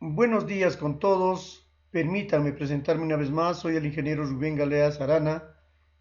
Buenos días con todos. Permítanme presentarme una vez más. Soy el ingeniero Rubén Galeas Arana.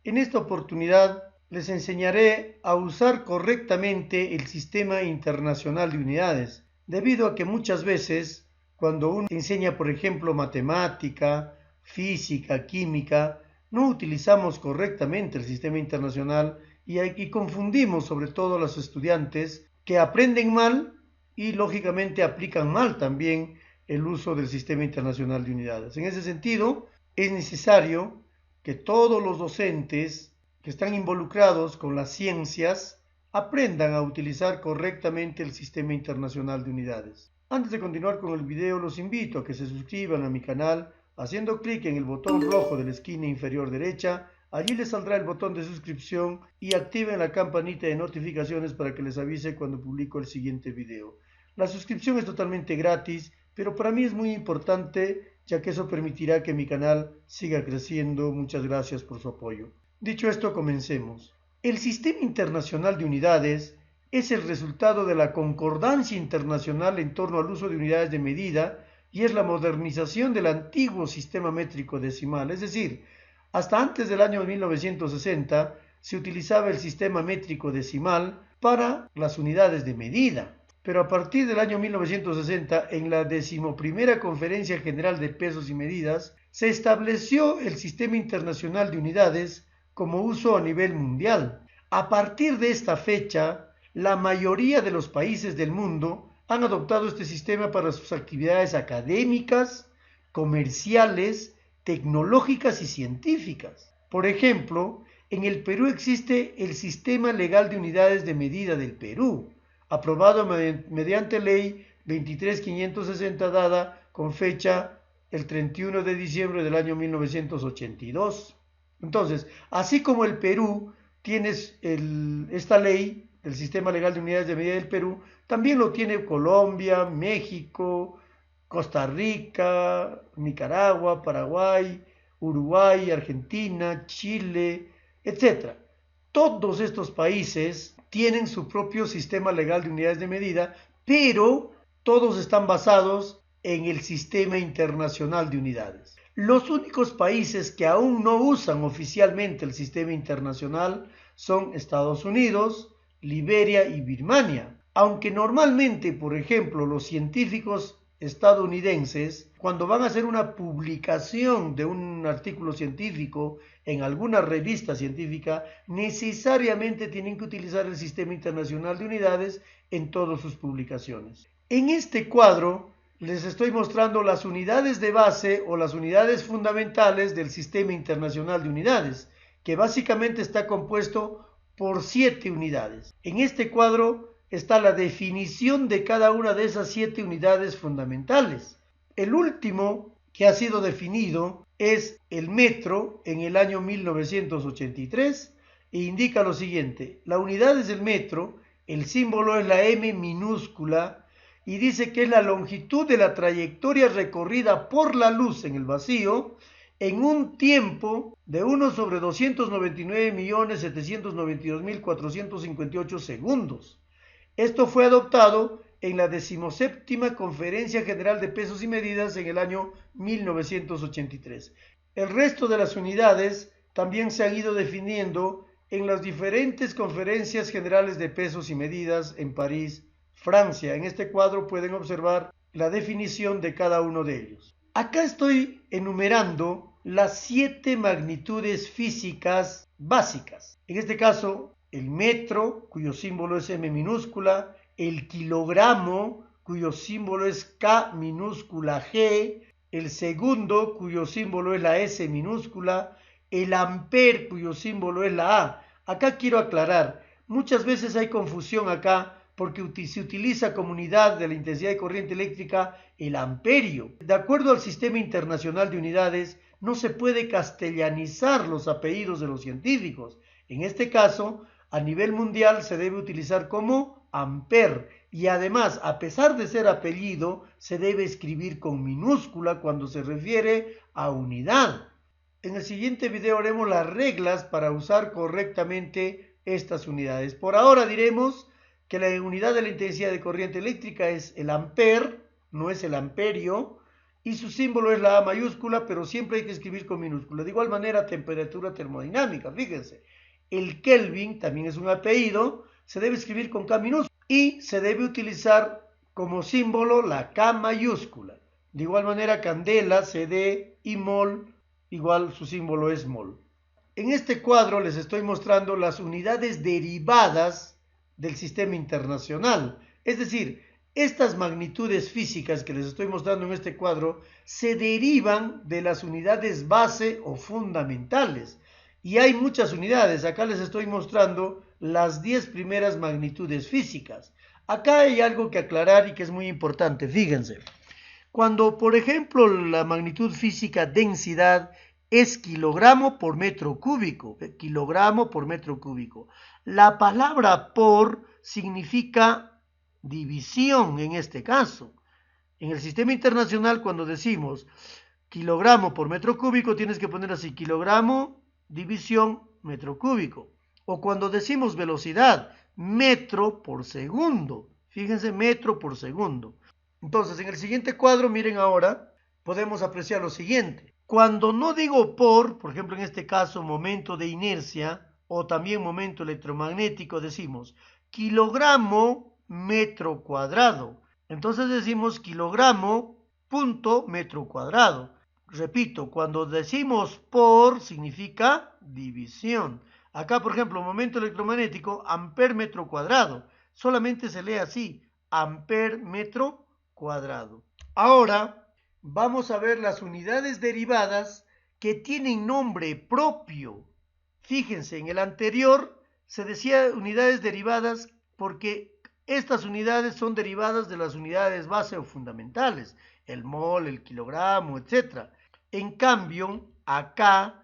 En esta oportunidad les enseñaré a usar correctamente el Sistema Internacional de Unidades, debido a que muchas veces cuando uno enseña, por ejemplo, matemática, física, química, no utilizamos correctamente el Sistema Internacional y confundimos sobre todo a los estudiantes que aprenden mal y lógicamente aplican mal también el uso del Sistema Internacional de Unidades. En ese sentido, es necesario que todos los docentes que están involucrados con las ciencias aprendan a utilizar correctamente el Sistema Internacional de Unidades. Antes de continuar con el video, los invito a que se suscriban a mi canal haciendo clic en el botón rojo de la esquina inferior derecha. Allí les saldrá el botón de suscripción y activen la campanita de notificaciones para que les avise cuando publico el siguiente video. La suscripción es totalmente gratis, pero para mí es muy importante ya que eso permitirá que mi canal siga creciendo. Muchas gracias por su apoyo. Dicho esto, comencemos. El Sistema Internacional de Unidades es el resultado de la concordancia internacional en torno al uso de unidades de medida y es la modernización del antiguo sistema métrico decimal. Es decir, hasta antes del año 1960 se utilizaba el sistema métrico decimal para las unidades de medida. Pero a partir del año 1960, en la 11ª Conferencia General de Pesos y Medidas, se estableció el Sistema Internacional de Unidades como uso a nivel mundial. A partir de esta fecha, la mayoría de los países del mundo han adoptado este sistema para sus actividades académicas, comerciales, tecnológicas y científicas. Por ejemplo, en el Perú existe el Sistema Legal de Unidades de Medida del Perú, aprobado mediante ley 23560 dada con fecha el 31 de diciembre del año 1982. Entonces, así como el Perú tiene esta ley del Sistema Legal de Unidades de Medida del Perú, también lo tiene Colombia, México, Costa Rica, Nicaragua, Paraguay, Uruguay, Argentina, Chile, etc. Todos estos países tienen su propio sistema legal de unidades de medida, pero todos están basados en el Sistema Internacional de Unidades. Los únicos países que aún no usan oficialmente el sistema internacional son Estados Unidos, Liberia y Birmania. Aunque normalmente, por ejemplo, los científicos estadounidenses, cuando van a hacer una publicación de un artículo científico en alguna revista científica, necesariamente tienen que utilizar el Sistema Internacional de Unidades en todas sus publicaciones. En este cuadro les estoy mostrando las unidades de base o las unidades fundamentales del Sistema Internacional de Unidades, que básicamente está compuesto por 7 unidades. En este cuadro está la definición de cada una de esas 7 unidades fundamentales. El último que ha sido definido es el metro en el año 1983 e indica lo siguiente: la unidad es el metro, el símbolo es la M minúscula y dice que es la longitud de la trayectoria recorrida por la luz en el vacío en un tiempo de 1 sobre 299.792.458 segundos. Esto fue adoptado en la 17ª Conferencia General de Pesos y Medidas en el año 1983. El resto de las unidades también se han ido definiendo en las diferentes conferencias generales de pesos y medidas en París, Francia. En este cuadro pueden observar la definición de cada uno de ellos. Acá estoy enumerando las 7 magnitudes físicas básicas. En este caso, el metro, cuyo símbolo es M minúscula, el kilogramo, cuyo símbolo es K minúscula G, el segundo, cuyo símbolo es la S minúscula, el amper, cuyo símbolo es la A. Acá quiero aclarar, muchas veces hay confusión acá porque se utiliza como unidad de la intensidad de corriente eléctrica el amperio. De acuerdo al Sistema Internacional de Unidades, no se puede castellanizar los apellidos de los científicos. En este caso, a nivel mundial se debe utilizar como amper y además, a pesar de ser apellido, se debe escribir con minúscula cuando se refiere a unidad. En el siguiente video haremos las reglas para usar correctamente estas unidades. Por ahora diremos que la unidad de la intensidad de corriente eléctrica es el amper, no es el amperio, y su símbolo es la A mayúscula, pero siempre hay que escribir con minúscula. De igual manera, temperatura termodinámica, fíjense. El Kelvin también es un apellido, se debe escribir con K minúscula y se debe utilizar como símbolo la K mayúscula. De igual manera, candela, CD y mol, igual su símbolo es mol. En este cuadro les estoy mostrando las unidades derivadas del sistema internacional. Es decir, estas magnitudes físicas que les estoy mostrando en este cuadro se derivan de las unidades base o fundamentales. Y hay muchas unidades. Acá les estoy mostrando las 10 primeras magnitudes físicas. Acá hay algo que aclarar y que es muy importante. Fíjense. Cuando, por ejemplo, la magnitud física densidad es kilogramo por metro cúbico, kilogramo por metro cúbico. La palabra por significa división en este caso. En el sistema internacional, cuando decimos kilogramo por metro cúbico, tienes que poner así, kilogramo división metro cúbico. O cuando decimos velocidad, metro por segundo. Fíjense, metro por segundo. Entonces, en el siguiente cuadro, miren ahora, podemos apreciar lo siguiente. Cuando no digo por ejemplo, en este caso, momento de inercia o también momento electromagnético, decimos kilogramo metro cuadrado. Entonces decimos kilogramo punto metro cuadrado. Repito, cuando decimos por significa división. Acá, por ejemplo, momento electromagnético, amper metro cuadrado. Solamente se lee así, amper metro cuadrado. Ahora vamos a ver las unidades derivadas que tienen nombre propio. Fíjense, en el anterior se decía unidades derivadas porque estas unidades son derivadas de las unidades base o fundamentales, el mol, el kilogramo, etc. En cambio, acá,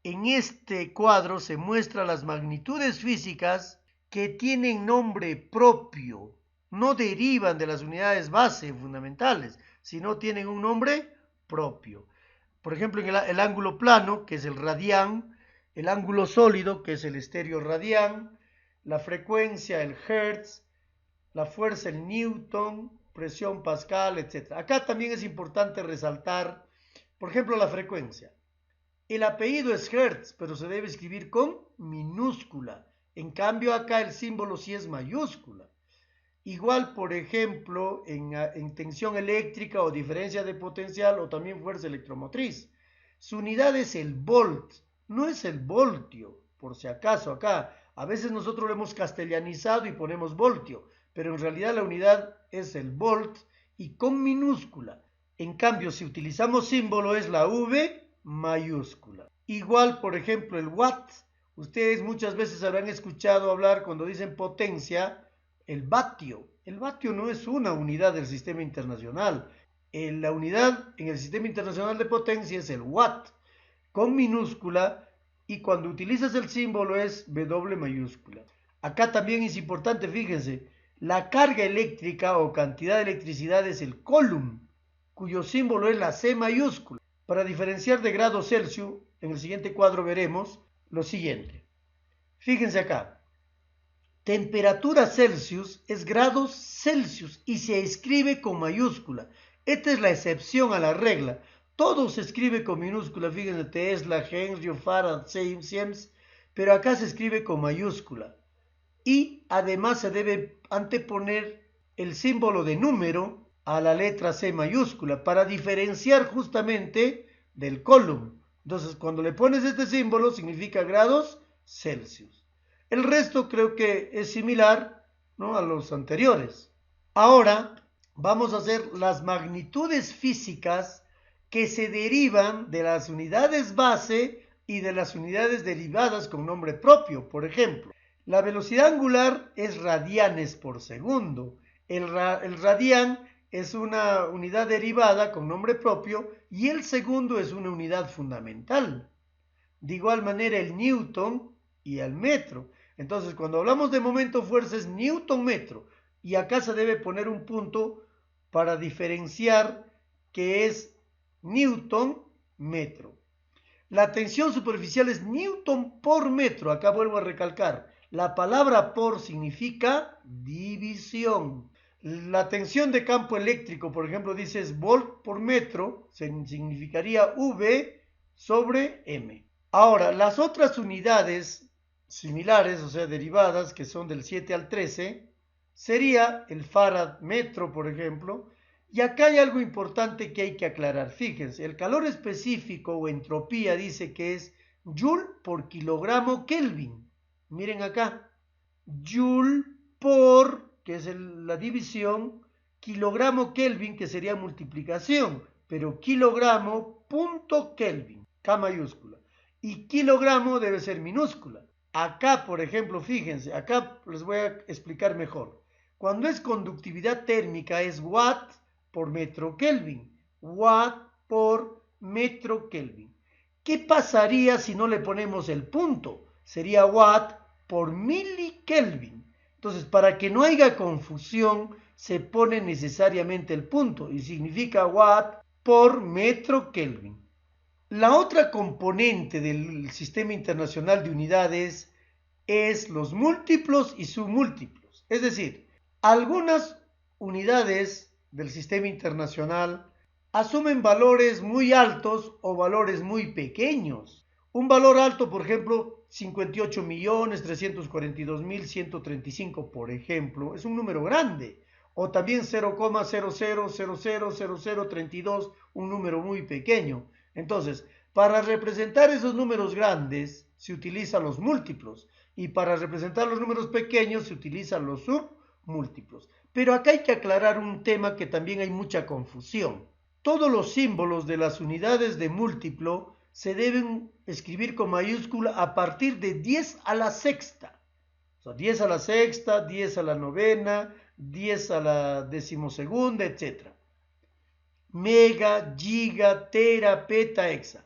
en este cuadro, se muestran las magnitudes físicas que tienen nombre propio. No derivan de las unidades base fundamentales, sino tienen un nombre propio. Por ejemplo, en el ángulo plano, que es el radián, el ángulo sólido, que es el estéreo radián, la frecuencia, el hertz, la fuerza, el newton, presión pascal, etc. Acá también es importante resaltar, por ejemplo, la frecuencia. El apellido es hertz, pero se debe escribir con minúscula. En cambio, acá el símbolo sí es mayúscula. Igual, por ejemplo, en tensión eléctrica o diferencia de potencial o también fuerza electromotriz. Su unidad es el volt, no es el voltio, por si acaso acá. A veces nosotros lo hemos castellanizado y ponemos voltio, pero en realidad la unidad es el volt y con minúscula. En cambio, si utilizamos símbolo es la V mayúscula. Igual, por ejemplo, el watt. Ustedes muchas veces habrán escuchado hablar cuando dicen potencia, el vatio. El vatio no es una unidad del sistema internacional. La unidad en el sistema internacional de potencia es el watt, con minúscula, y cuando utilizas el símbolo es W mayúscula. Acá también es importante, fíjense, la carga eléctrica o cantidad de electricidad es el coulomb, cuyo símbolo es la C mayúscula. Para diferenciar de grados Celsius, en el siguiente cuadro veremos lo siguiente. Fíjense acá. Temperatura Celsius es grados Celsius y se escribe con mayúscula. Esta es la excepción a la regla. Todo se escribe con minúscula. Fíjense, Tesla, Henry, Farad, Siemens, pero acá se escribe con mayúscula. Y además se debe anteponer el símbolo de número a la letra C mayúscula para diferenciar justamente del coulomb. Entonces, cuando le pones este símbolo, significa grados Celsius. El resto creo que es similar, ¿no?, a los anteriores. Ahora vamos a hacer las magnitudes físicas que se derivan de las unidades base y de las unidades derivadas con nombre propio. Por ejemplo, la velocidad angular es radianes por segundo. El radián es una unidad derivada con nombre propio y el segundo es una unidad fundamental. De igual manera el newton y el metro. Entonces, cuando hablamos de momento fuerza es newton metro. Y acá se debe poner un punto para diferenciar que es newton metro. La tensión superficial es newton por metro. Acá vuelvo a recalcar. La palabra por significa división. La tensión de campo eléctrico, por ejemplo, dices volt por metro, significaría V sobre M. Ahora, las otras unidades similares, o sea, derivadas, que son del 7 al 13, sería el farad metro, por ejemplo. Y acá hay algo importante que hay que aclarar. Fíjense, el calor específico o entropía dice que es Joule por kilogramo Kelvin. Miren acá, Joule por, que es la división, kilogramo Kelvin, que sería multiplicación, pero kilogramo punto Kelvin, K mayúscula. Y kilogramo debe ser minúscula. Acá, por ejemplo, fíjense, acá les voy a explicar mejor. Cuando es conductividad térmica es watt por metro Kelvin. Watt por metro Kelvin. ¿Qué pasaría si no le ponemos el punto? Sería watt por milikelvin. Entonces, para que no haya confusión, se pone necesariamente el punto y significa watt por metro Kelvin. La otra componente del Sistema Internacional de Unidades es los múltiplos y submúltiplos. Es decir, algunas unidades del Sistema Internacional asumen valores muy altos o valores muy pequeños. Un valor alto, por ejemplo, 58.342.135, por ejemplo, es un número grande. O también 0,00000032, un número muy pequeño. Entonces, para representar esos números grandes se utilizan los múltiplos y para representar los números pequeños se utilizan los submúltiplos. Pero acá hay que aclarar un tema que también hay mucha confusión. Todos los símbolos de las unidades de múltiplo se deben escribir con mayúscula a partir de 10 a la sexta. O sea, 10 a la sexta, 10 a la novena, 10 a la decimosegunda, etc. Mega, giga, tera, peta, hexa.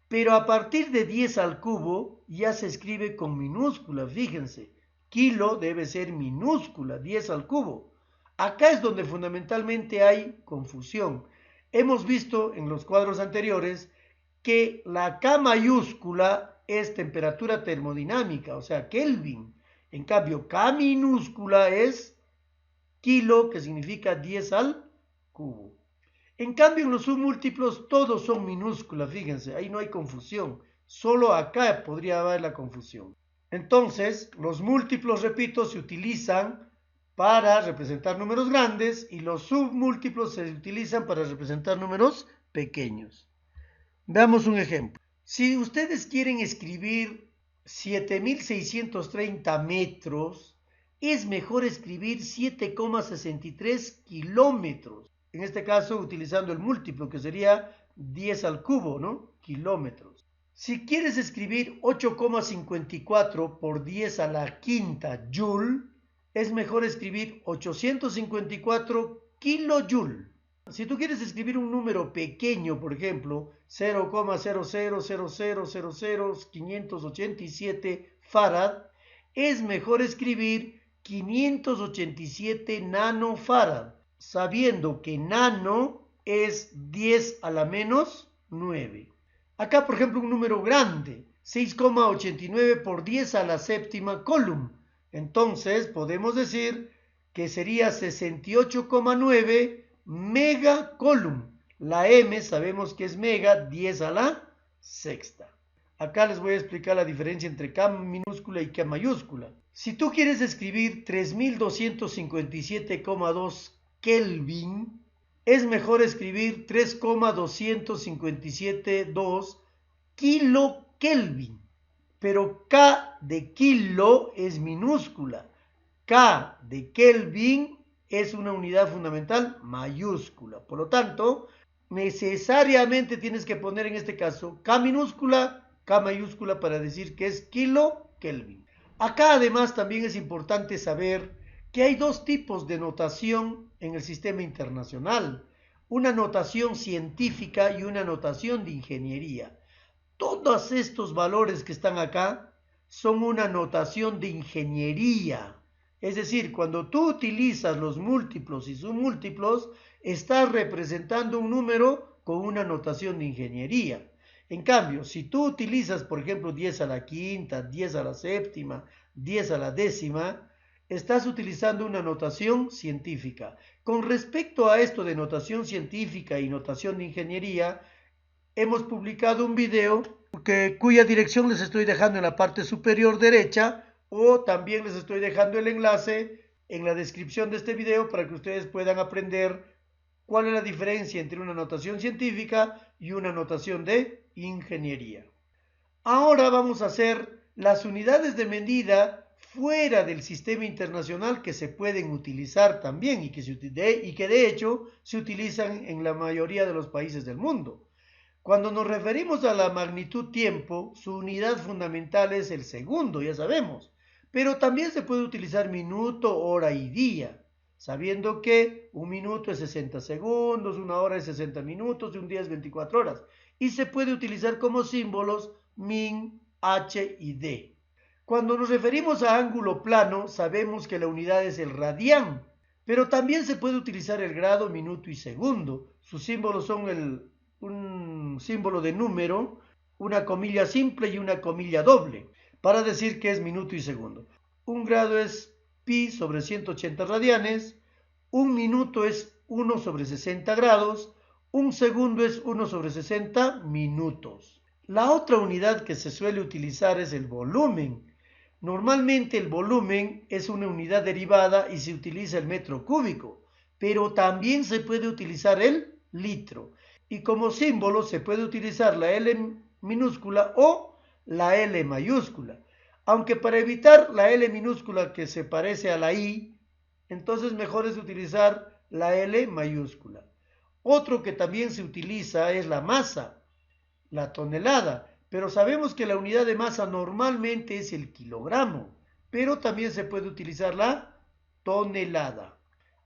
Pero a partir de 10 al cubo ya se escribe con minúscula, fíjense. Kilo debe ser minúscula, 10 al cubo. Acá es donde fundamentalmente hay confusión. Hemos visto en los cuadros anteriores que la K mayúscula es temperatura termodinámica, o sea, Kelvin. En cambio, K minúscula es kilo, que significa 10 al cubo. En cambio, en los submúltiplos todos son minúsculas, fíjense, ahí no hay confusión. Solo acá podría haber la confusión. Entonces, los múltiplos, repito, se utilizan para representar números grandes y los submúltiplos se utilizan para representar números pequeños. Veamos un ejemplo. Si ustedes quieren escribir 7.630 metros, es mejor escribir 7,63 kilómetros. En este caso, utilizando el múltiplo, que sería 10 al cubo, ¿no? Kilómetros. Si quieres escribir 8,54 por 10 a la quinta joule, es mejor escribir 854 kilojoule. Si tú quieres escribir un número pequeño, por ejemplo, 0,000000587 farad, es mejor escribir 587 nanofarad, sabiendo que nano es 10 a la menos 9. Acá, por ejemplo, un número grande, 6,89 por 10 a la séptima coulomb. Entonces, podemos decir que sería 68,9 megacoulomb. La M sabemos que es mega, 10 a la sexta. Acá les voy a explicar la diferencia entre K minúscula y K mayúscula. Si tú quieres escribir 3257,2 Kelvin, es mejor escribir 3,2572 kilokelvin. Pero K de kilo es minúscula. K de Kelvin es una unidad fundamental mayúscula. Por lo tanto, necesariamente tienes que poner en este caso K minúscula, K mayúscula para decir que es kilo Kelvin. Acá además también es importante saber que hay dos tipos de notación en el sistema internacional. Una notación científica y una notación de ingeniería. Todos estos valores que están acá son una notación de ingeniería. Es decir, cuando tú utilizas los múltiplos y submúltiplos, estás representando un número con una notación de ingeniería. En cambio, si tú utilizas, por ejemplo, 10 a la quinta, 10 a la séptima, 10 a la décima, estás utilizando una notación científica. Con respecto a esto de notación científica y notación de ingeniería, hemos publicado un video cuya dirección les estoy dejando en la parte superior derecha, o también les estoy dejando el enlace en la descripción de este video para que ustedes puedan aprender cuál es la diferencia entre una notación científica y una notación de ingeniería. Ahora vamos a hacer las unidades de medida fuera del sistema internacional que se pueden utilizar también y que de hecho se utilizan en la mayoría de los países del mundo. Cuando nos referimos a la magnitud tiempo, su unidad fundamental es el segundo, ya sabemos, pero también se puede utilizar minuto, hora y día, sabiendo que un minuto es 60 segundos, una hora es 60 minutos y un día es 24 horas. Y se puede utilizar como símbolos min, h y d. Cuando nos referimos a ángulo plano, sabemos que la unidad es el radián, pero también se puede utilizar el grado, minuto y segundo. Sus símbolos son un símbolo de número, una comilla simple y una comilla doble, para decir que es minuto y segundo. Un grado es pi sobre 180 radianes, un minuto es 1 sobre 60 grados, un segundo es 1 sobre 60 minutos. La otra unidad que se suele utilizar es el volumen. Normalmente el volumen es una unidad derivada y se utiliza el metro cúbico, pero también se puede utilizar el litro. Y como símbolo se puede utilizar la L minúscula o la L mayúscula. Aunque para evitar la L minúscula que se parece a la I, entonces mejor es utilizar la L mayúscula. Otro que también se utiliza es la masa, la tonelada, pero sabemos que la unidad de masa normalmente es el kilogramo, pero también se puede utilizar la tonelada.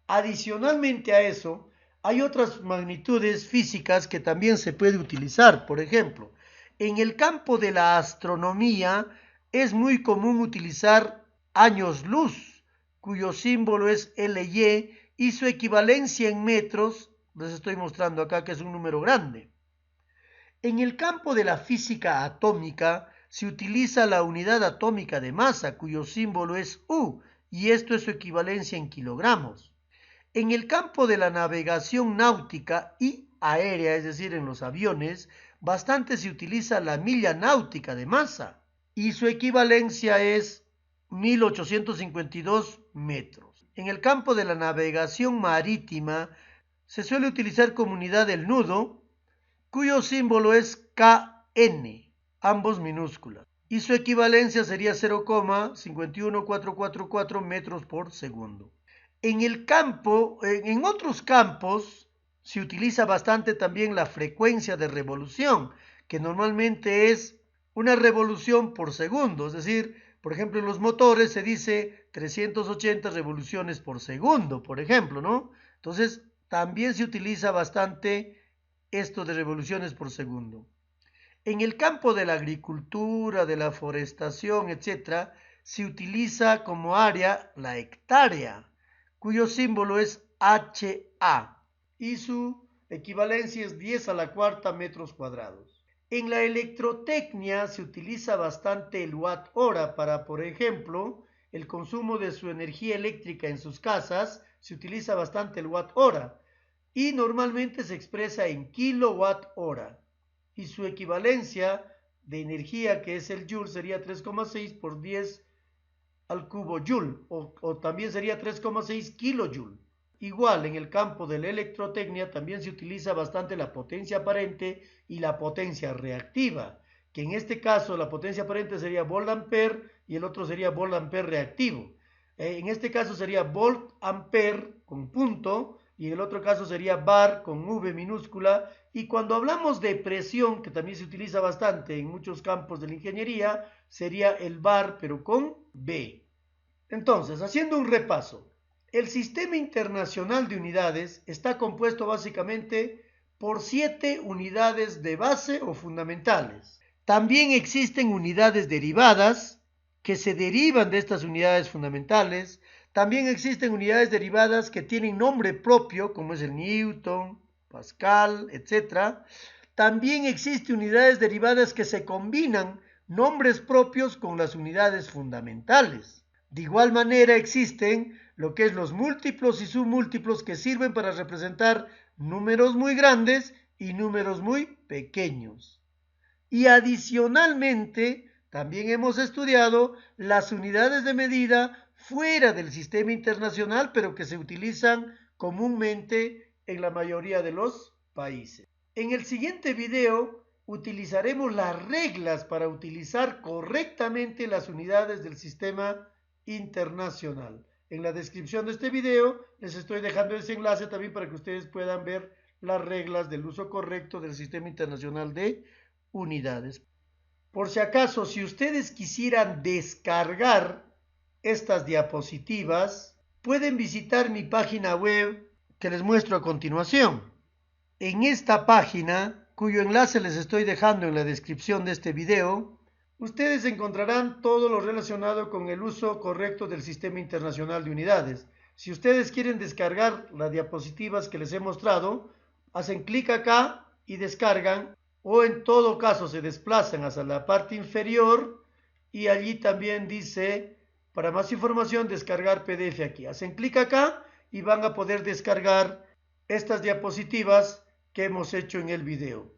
Adicionalmente a eso, hay otras magnitudes físicas que también se puede utilizar. Por ejemplo, en el campo de la astronomía es muy común utilizar años luz, cuyo símbolo es LY, y su equivalencia en metros, les estoy mostrando acá que es un número grande. En el campo de la física atómica se utiliza la unidad atómica de masa, cuyo símbolo es U, y esto es su equivalencia en kilogramos. En el campo de la navegación náutica y aérea, es decir, en los aviones, bastante se utiliza la milla náutica de masa, y su equivalencia es 1852 metros. En el campo de la navegación marítima se suele utilizar como unidad el nudo, cuyo símbolo es KN, ambos minúsculas, y su equivalencia sería 0,51444 metros por segundo. En otros campos se utiliza bastante también la frecuencia de revolución, que normalmente es una revolución por segundo, es decir, por ejemplo, en los motores se dice 380 revoluciones por segundo, por ejemplo, ¿no? Entonces, también se utiliza bastante esto de revoluciones por segundo. En el campo de la agricultura, de la forestación, etc., se utiliza como área la hectárea, cuyo símbolo es HA, y su equivalencia es 10 a la cuarta metros cuadrados. En la electrotecnia se utiliza bastante el watt hora para, por ejemplo, el consumo de su energía eléctrica en sus casas, se utiliza bastante el watt hora, y normalmente se expresa en kilowatt hora, y su equivalencia de energía, que es el joule, sería 3,6 por 10 al cubo joule, o también sería 3,6 kilojoule. Igual, en el campo de la electrotecnia también se utiliza bastante la potencia aparente y la potencia reactiva, que en este caso la potencia aparente sería volt-ampere y el otro sería volt-ampere reactivo. En este caso sería volt-ampere con punto, y en el otro caso sería bar con V minúscula. Y cuando hablamos de presión, que también se utiliza bastante en muchos campos de la ingeniería, sería el bar pero con B. Entonces, haciendo un repaso, el sistema internacional de unidades está compuesto básicamente por 7 unidades de base o fundamentales. También existen unidades derivadas que se derivan de estas unidades fundamentales. También existen unidades derivadas que tienen nombre propio, como es el Newton, Pascal, etc. También existen unidades derivadas que se combinan nombres propios con las unidades fundamentales. De igual manera existen lo que es los múltiplos y submúltiplos que sirven para representar números muy grandes y números muy pequeños. Y adicionalmente, también hemos estudiado las unidades de medida fuera del sistema internacional, pero que se utilizan comúnmente en la mayoría de los países. En el siguiente video utilizaremos las reglas para utilizar correctamente las unidades del sistema internacional. En la descripción de este video les estoy dejando ese enlace también para que ustedes puedan ver las reglas del uso correcto del sistema internacional de unidades. Por si acaso, si ustedes quisieran descargar estas diapositivas, pueden visitar mi página web que les muestro a continuación. En esta página, cuyo enlace les estoy dejando en la descripción de este video, ustedes encontrarán todo lo relacionado con el uso correcto del sistema internacional de unidades. Si ustedes quieren descargar las diapositivas que les he mostrado, hacen clic acá y descargan, o en todo caso se desplazan hacia la parte inferior y allí también dice, para más información, descargar PDF aquí. Hacen clic acá y van a poder descargar estas diapositivas que hemos hecho en el video.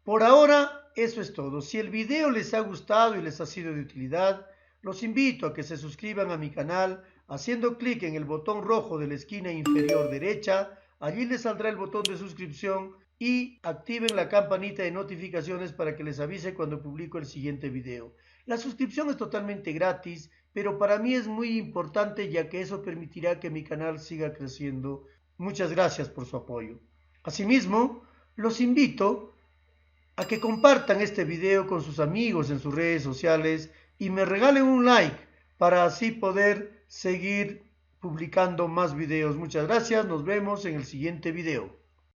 Por ahora, eso es todo. Si el video les ha gustado y les ha sido de utilidad, los invito a que se suscriban a mi canal haciendo clic en el botón rojo de la esquina inferior derecha. Allí les saldrá el botón de suscripción y activen la campanita de notificaciones para que les avise cuando publico el siguiente video. La suscripción es totalmente gratis, pero para mí es muy importante ya que eso permitirá que mi canal siga creciendo. Muchas gracias por su apoyo. Asimismo, los invito a que compartan este video con sus amigos en sus redes sociales y me regalen un like para así poder seguir publicando más videos. Muchas gracias, nos vemos en el siguiente video.